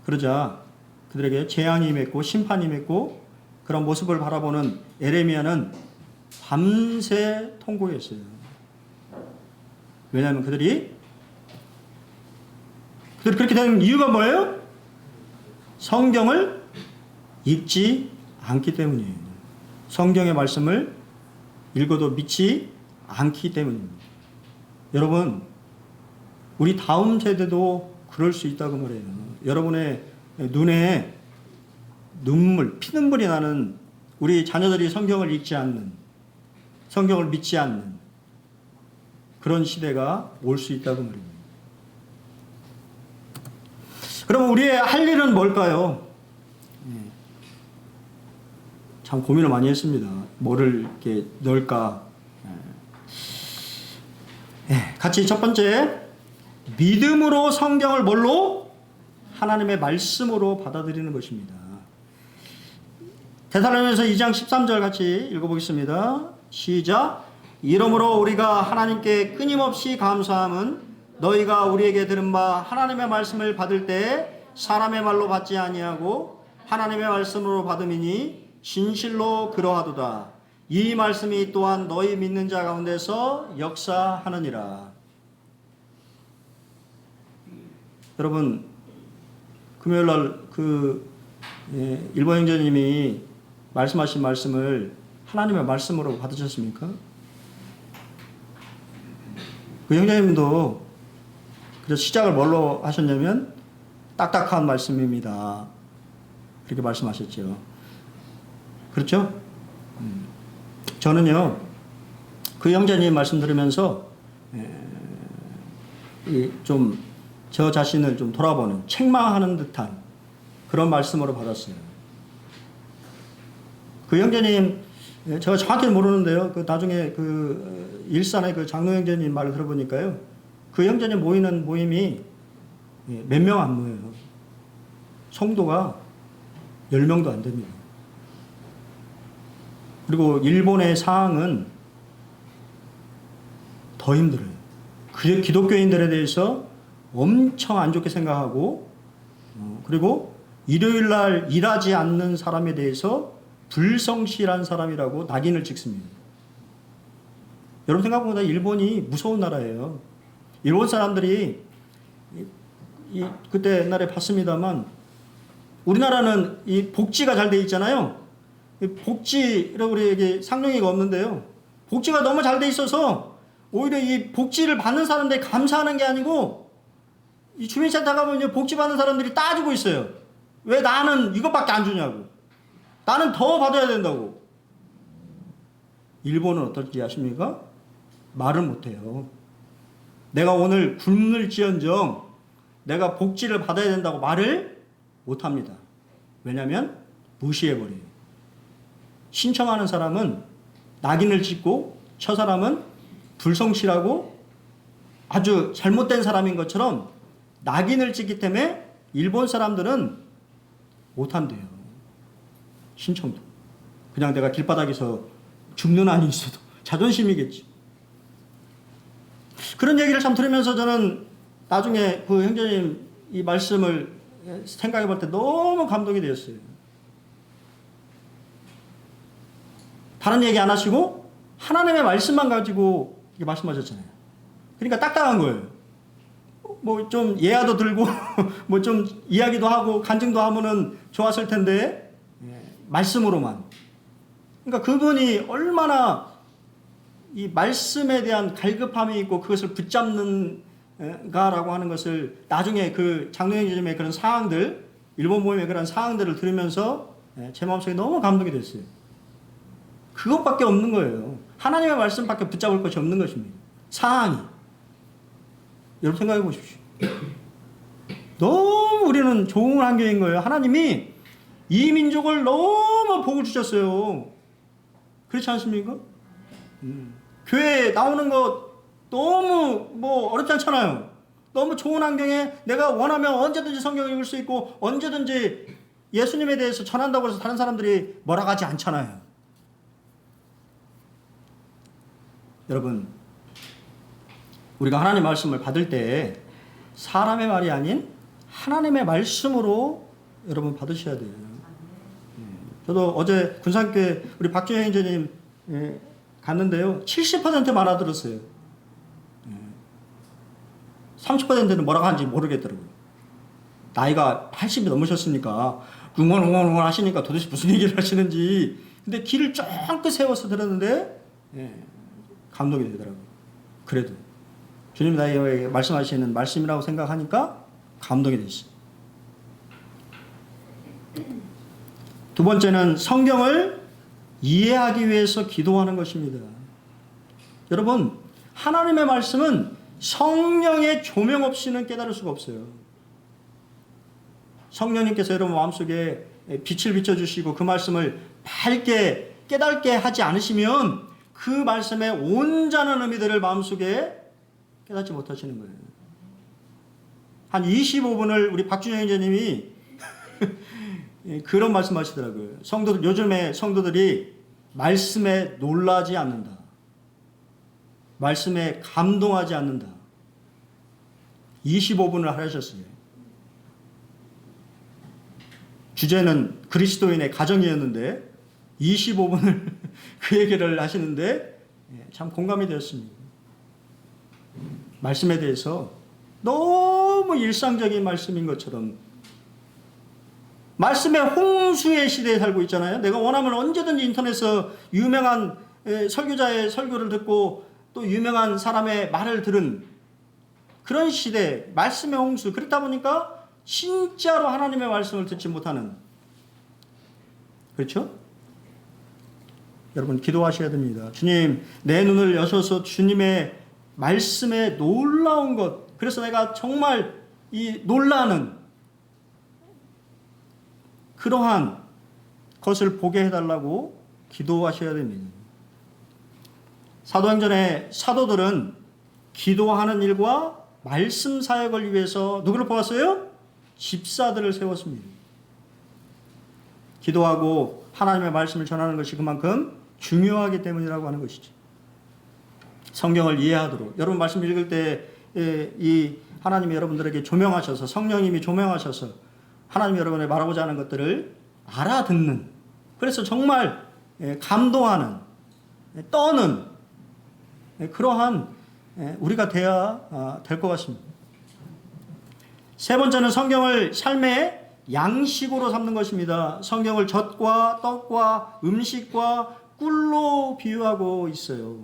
그러자 그들에게 재앙이 임했고 심판이 임했고, 그런 모습을 바라보는 에레미야는 밤새 통곡했어요. 왜냐하면 그들이 그렇게 된 이유가 뭐예요? 성경을 읽지 않기 때문이에요. 성경의 말씀을 읽어도 믿지 않기 때문입니다. 여러분, 우리 다음 세대도 그럴 수 있다고 말해요. 여러분의 눈에 피눈물이 나는 우리 자녀들이 성경을 읽지 않는, 성경을 믿지 않는 그런 시대가 올 수 있다고 말입니다. 그럼 우리의 할 일은 뭘까요? 참 고민을 많이 했습니다. 뭐를 이렇게 넣을까? 같이 첫 번째, 믿음으로 성경을 뭘로? 하나님의 말씀으로 받아들이는 것입니다. 데살로니가서 2장 13절 같이 읽어보겠습니다. 시작. 이러므로 우리가 하나님께 끊임없이 감사함은 너희가 우리에게 들은 바 하나님의 말씀을 받을 때 사람의 말로 받지 아니하고 하나님의 말씀으로 받음이니 진실로 그러하도다. 이 말씀이 또한 너희 믿는 자 가운데서 역사하느니라. 여러분, 금요일날 일본 형제님이 말씀하신 말씀을 하나님의 말씀으로 받으셨습니까? 그 형제님도 그래서 시작을 뭘로 하셨냐면 딱딱한 말씀입니다. 그렇게 말씀하셨죠. 그렇죠? 저는요, 그 형제님 말씀 들으면서 좀 저 자신을 좀 돌아보는 책망하는 듯한 그런 말씀으로 받았어요. 그 형제님, 제가 정확히는 모르는데요. 그 나중에 그 일산의 그 장로 형제님 말을 들어보니까요. 그 형제님 모이는 모임이 몇 명 안 모여요. 성도가 10명도 안 됩니다. 그리고 일본의 상황은 더 힘들어요. 그 기독교인들에 대해서 엄청 안 좋게 생각하고, 그리고 일요일 날 일하지 않는 사람에 대해서 불성실한 사람이라고 낙인을 찍습니다. 여러분 생각보다 일본이 무서운 나라예요. 일본 사람들이 그때 옛날에 봤습니다만, 우리나라는 이 복지가 잘 돼 있잖아요. 복지라고 우리에게 상용이가 없는데요. 복지가 너무 잘 돼 있어서 오히려 이 복지를 받는 사람들이 감사하는 게 아니고, 이 주민센터 가면 복지 받는 사람들이 따지고 있어요. 왜 나는 이것밖에 안 주냐고. 나는 더 받아야 된다고. 일본은 어떨지 아십니까? 말을 못해요. 내가 오늘 굶을지언정 내가 복지를 받아야 된다고 말을 못합니다. 왜냐하면 무시해버려요. 신청하는 사람은 낙인을 찍고 저 사람은 불성실하고 아주 잘못된 사람인 것처럼 낙인을 찍기 때문에 일본 사람들은 못한대요. 신청도. 그냥 내가 길바닥에서 죽는 한이 있어도 자존심이겠지. 그런 얘기를 참 들으면서 저는 나중에 그 형제님 이 말씀을 생각해 볼 때 너무 감동이 되었어요. 다른 얘기 안 하시고 하나님의 말씀만 가지고 이렇게 말씀하셨잖아요. 그러니까 딱딱한 거예요. 뭐 좀 예화도 들고 뭐 좀 이야기도 하고 간증도 하면은 좋았을 텐데 말씀으로만. 그러니까 그분이 얼마나 이 말씀에 대한 갈급함이 있고 그것을 붙잡는가라고 하는 것을 나중에 그 장로형제님의 그런 상황들, 일본 모임의 그런 상황들을 들으면서 제 마음속에 너무 감동이 됐어요. 그것밖에 없는 거예요. 하나님의 말씀밖에 붙잡을 것이 없는 것입니다. 상황이. 여러분 생각해 보십시오. 너무 우리는 좋은 환경인 거예요. 하나님이 이 민족을 너무 복을 주셨어요. 그렇지 않습니까? 교회에 나오는 거 너무 뭐 어렵지 않잖아요. 너무 좋은 환경에 내가 원하면 언제든지 성경을 읽을 수 있고 언제든지 예수님에 대해서 전한다고 해서 다른 사람들이 뭐라 하지 않잖아요. 여러분, 우리가 하나님의 말씀을 받을 때 사람의 말이 아닌 하나님의 말씀으로 여러분 받으셔야 돼요. 저도 어제 군산교회 우리 박준영 형제님 갔는데요. 70% 말 알아들었어요. 30%는 뭐라고 하는지 모르겠더라고요. 나이가 80이 넘으셨으니까 웅얼웅얼 하시니까 도대체 무슨 얘기를 하시는지. 근데 귀를 쫑긋 세워서 들었는데 감동이 되더라고요. 그래도 주님이 나에게 말씀하시는 말씀이라고 생각하니까 감동이 됐어요. 두 번째는 성경을 이해하기 위해서 기도하는 것입니다. 여러분, 하나님의 말씀은 성령의 조명 없이는 깨달을 수가 없어요. 성령님께서 여러분 마음속에 빛을 비춰주시고 그 말씀을 밝게 깨닫게 하지 않으시면 그 말씀의 온전한 의미들을 마음속에 깨닫지 못하시는 거예요. 한 25분을 우리 박준영 형제님이 그런 말씀 하시더라고요. 성도들, 요즘에 성도들이 말씀에 놀라지 않는다. 말씀에 감동하지 않는다. 25분을 하셨어요. 주제는 그리스도인의 가정이었는데 25분을 그 얘기를 하시는데 참 공감이 되었습니다. 말씀에 대해서 너무 일상적인 말씀인 것처럼 말씀의 홍수의 시대에 살고 있잖아요. 내가 원하면 언제든지 인터넷에서 유명한 설교자의 설교를 듣고 또 유명한 사람의 말을 들은 그런 시대, 말씀의 홍수. 그렇다 보니까 진짜로 하나님의 말씀을 듣지 못하는, 그렇죠? 여러분 기도하셔야 됩니다. 주님, 내 눈을 여셔서 주님의 말씀에 놀라운 것, 그래서 내가 정말 이 놀라는 그러한 것을 보게 해달라고 기도하셔야 됩니다. 사도행전의 사도들은 기도하는 일과 말씀 사역을 위해서 누구를 뽑았어요? 집사들을 세웠습니다. 기도하고 하나님의 말씀을 전하는 것이 그만큼 중요하기 때문이라고 하는 것이죠. 성경을 이해하도록 여러분 말씀 읽을 때 이 하나님이 여러분들에게 조명하셔서 성령님이 조명하셔서 하나님 여러분의 말하고자 하는 것들을 알아듣는, 그래서 정말 감동하는, 떠는 그러한 우리가 돼야 될 것 같습니다. 세 번째는 성경을 삶의 양식으로 삼는 것입니다. 성경을 젖과 떡과 음식과 꿀로 비유하고 있어요.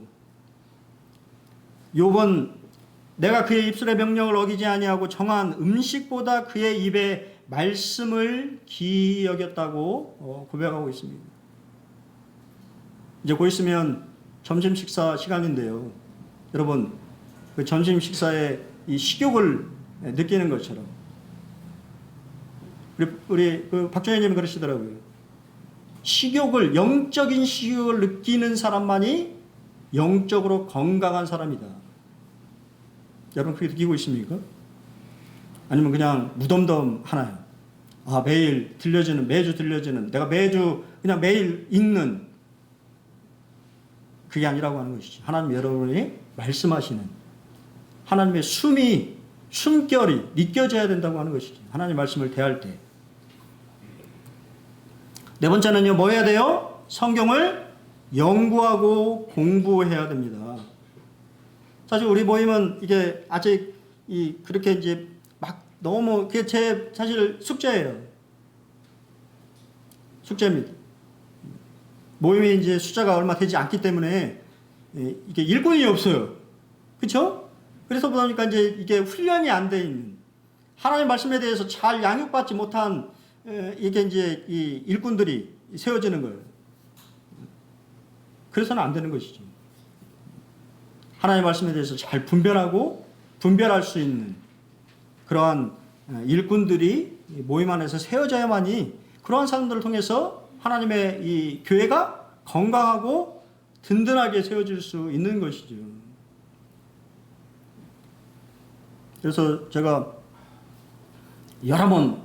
욥은 내가 그의 입술의 명령을 어기지 아니하고 정한 음식보다 그의 입에 말씀을 귀히 여겼다고 고백하고 있습니다. 이제 곧 있으면 점심 식사 시간인데요. 여러분, 그 점심 식사에 이 식욕을 느끼는 것처럼 우리 그 박정희님이 그러시더라고요. 식욕을, 영적인 식욕을 느끼는 사람만이 영적으로 건강한 사람이다. 여러분 그렇게 느끼고 있습니까? 아니면 그냥 무덤덤 하나요? 매일 들려지는, 매주 들려지는, 내가 매주 그냥 매일 읽는, 그게 아니라고 하는 것이지. 하나님 여러분이 말씀하시는 하나님의 숨결이 느껴져야 된다고 하는 것이지. 하나님 말씀을 대할 때. 네 번째는요, 뭐 해야 돼요? 성경을 연구하고 공부해야 됩니다. 사실 우리 모임은 이게 아직 그렇게 이제 막 너무 그게 제 사실 숙제예요. 숙제입니다. 모임이 이제 숫자가 얼마 되지 않기 때문에 이게 일꾼이 없어요. 그렇죠? 그래서 보니까 이제 이게 훈련이 안 돼 있는, 하나님의 말씀에 대해서 잘 양육받지 못한 이게 이제 이 일꾼들이 세워지는 거예요. 그래서는 안 되는 것이죠. 하나님의 말씀에 대해서 잘 분별할 수 있는 그러한 일꾼들이 모임 안에서 세워져야만이 그러한 사람들을 통해서 하나님의 이 교회가 건강하고 든든하게 세워질 수 있는 것이죠. 그래서 제가 여러 번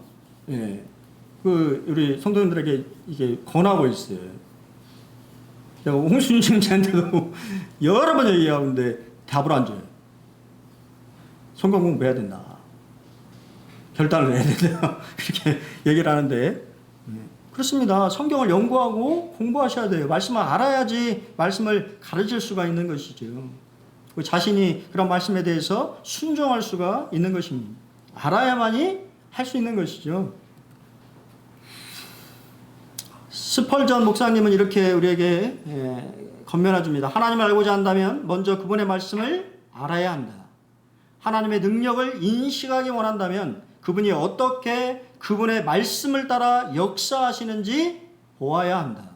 우리 성도님들에게 이게 권하고 있어요. 제가 홍순희 총재한테도 여러 번 얘기하는데 답을 안 줘요. 성경 공부해야 된다. 결단을 해야 된다. 이렇게 얘기를 하는데, 그렇습니다. 성경을 연구하고 공부하셔야 돼요. 말씀을 알아야지 말씀을 가르칠 수가 있는 것이죠. 자신이 그런 말씀에 대해서 순종할 수가 있는 것입니다. 알아야만이 할 수 있는 것이죠. 스펄전 목사님은 이렇게 우리에게 건면해 줍니다. 하나님을 알고자 한다면 먼저 그분의 말씀을 알아야 한다. 하나님의 능력을 인식하기 원한다면 그분이 어떻게 그분의 말씀을 따라 역사하시는지 보아야 한다.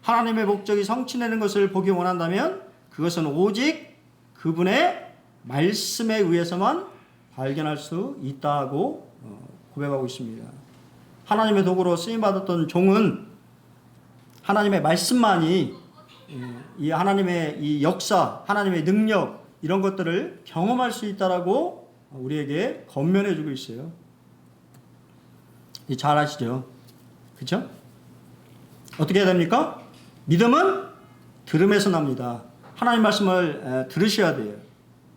하나님의 목적이 성취되는 것을 보기 원한다면 그것은 오직 그분의 말씀에 의해서만 발견할 수 있다고 고백하고 있습니다. 하나님의 도구로 쓰임받았던 종은 하나님의 말씀만이 이 하나님의 이 역사, 하나님의 능력 이런 것들을 경험할 수 있다라고 우리에게 권면해 주고 있어요. 잘 아시죠? 그렇죠? 어떻게 해야 됩니까? 믿음은 들음에서 납니다. 하나님 말씀을 들으셔야 돼요.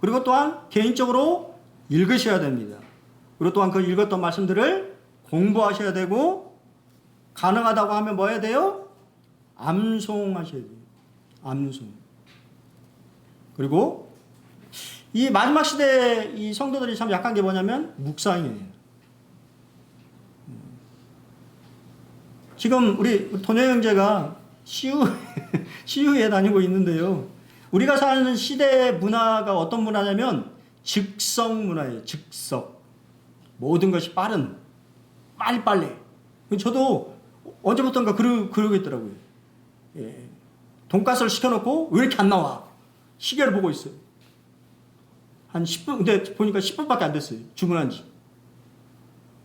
그리고 또한 개인적으로 읽으셔야 됩니다. 그리고 또한 그 읽었던 말씀들을 공부하셔야 되고, 가능하다고 하면 뭐 해야 돼요? 암송하셔야 돼요. 암송. 그리고 이 마지막 시대에 이 성도들이 참 약한 게 뭐냐면 묵상이에요. 지금 우리 도녀 형제가 CU에 다니고 있는데요. 우리가 사는 시대의 문화가 어떤 문화냐면 즉석 문화예요. 즉석. 모든 것이 빠른, 빨리빨리. 저도 언제부턴가 그러겠더라고요. 예. 돈가스를 시켜놓고 왜 이렇게 안 나와? 시계를 보고 있어요. 한 10분, 근데 보니까 10분밖에 안 됐어요. 주문한 지.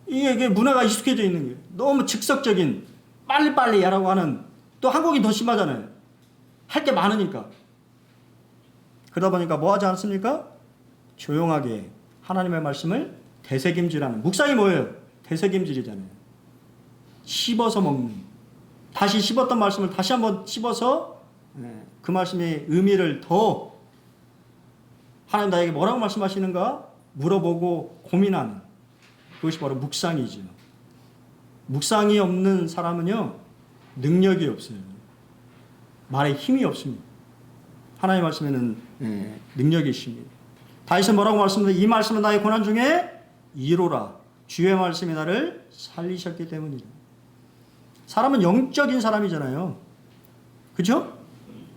이게 문화가 익숙해져 있는 거예요. 너무 즉석적인 빨리빨리 하라고 하는, 또 한국이 더 심하잖아요. 할 게 많으니까. 그러다 보니까 뭐 하지 않습니까? 조용하게 하나님의 말씀을 되새김질하는. 묵상이 뭐예요? 되새김질이잖아요. 씹어서 먹는. 다시 씹었던 말씀을 다시 한번 씹어서 그 말씀의 의미를 더 하나님 나에게 뭐라고 말씀하시는가 물어보고 고민하는. 그것이 바로 묵상이죠. 묵상이 없는 사람은요, 능력이 없어요. 말에 힘이 없습니다. 하나님의 말씀에는 능력이 있습니다. 다윗은 뭐라고 말씀드렸는데, 이 말씀은 나의 고난 중에 이로라. 주의 말씀이 나를 살리셨기 때문이다. 사람은 영적인 사람이잖아요. 그죠?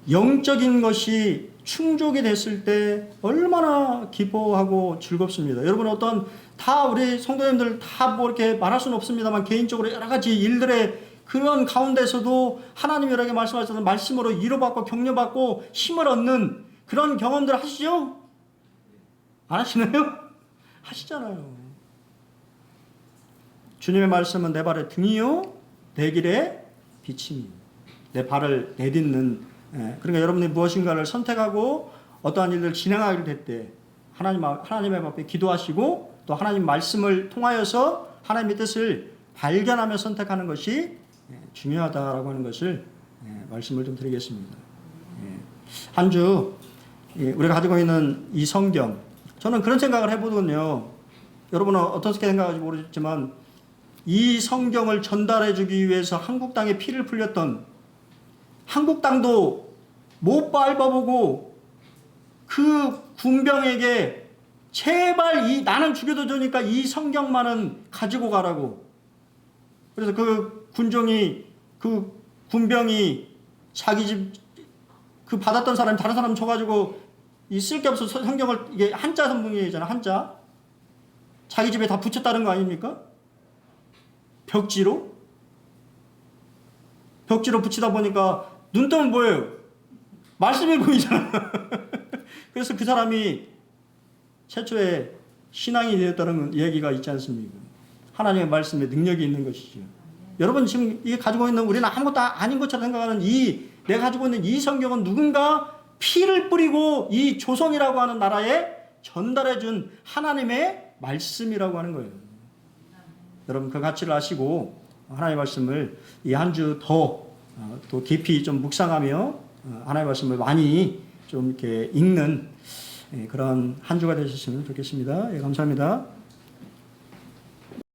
영적인 것이 충족이 됐을 때 얼마나 기뻐하고 즐겁습니다. 여러분, 어떤 다 우리 성도님들 다 뭐 이렇게 말할 수는 없습니다만, 개인적으로 여러 가지 일들의 그런 가운데서도 하나님 여러분에게 말씀하셔서 말씀으로 위로받고 격려받고 힘을 얻는 그런 경험들 하시죠? 안 하시나요? 하시잖아요. 주님의 말씀은 내 발의 등이요 내 길의 빛이니. 내 발을 내딛는. 그러니까 여러분이 무엇인가를 선택하고 어떠한 일을 진행하게 될 때 하나님의 앞에 기도하시고 또 하나님 말씀을 통하여서 하나님의 뜻을 발견하며 선택하는 것이 중요하다라고 하는 것을 말씀을 좀 드리겠습니다. 한 주 우리가 가지고 있는 이 성경, 저는 그런 생각을 해보거든요. 여러분은 어떻게 생각하는지 모르겠지만 이 성경을 전달해 주기 위해서 한국 땅에 피를 흘렸던, 한국 땅도 못 밟아보고 그 군병에게 제발 나는 죽여도 좋으니까 이 성경만은 가지고 가라고. 그래서 그 군종이, 그 군병이 자기 집 그 받았던 사람이 다른 사람 줘가지고 이 쓸데없어 성경을, 이게 한자 성경이잖아, 한자. 자기 집에 다 붙였다는 거 아닙니까? 벽지로 붙이다 보니까 눈 뜨면 뭐예요? 말씀이 보이잖아. 그래서 그 사람이 최초의 신앙이 되었다는 얘기가 있지 않습니까? 하나님의 말씀에 능력이 있는 것이죠. 여러분, 지금 이게 가지고 있는, 우리는 아무것도 아닌 것처럼 생각하는 내가 가지고 있는 이 성경은 누군가 피를 뿌리고 이 조선이라고 하는 나라에 전달해 준 하나님의 말씀이라고 하는 거예요. 여러분, 그 가치를 아시고 하나님의 말씀을 이 한 주 더 깊이 좀 묵상하며 하나님의 말씀을 많이 좀 이렇게 읽는 그런 한 주가 되셨으면 좋겠습니다. 감사합니다.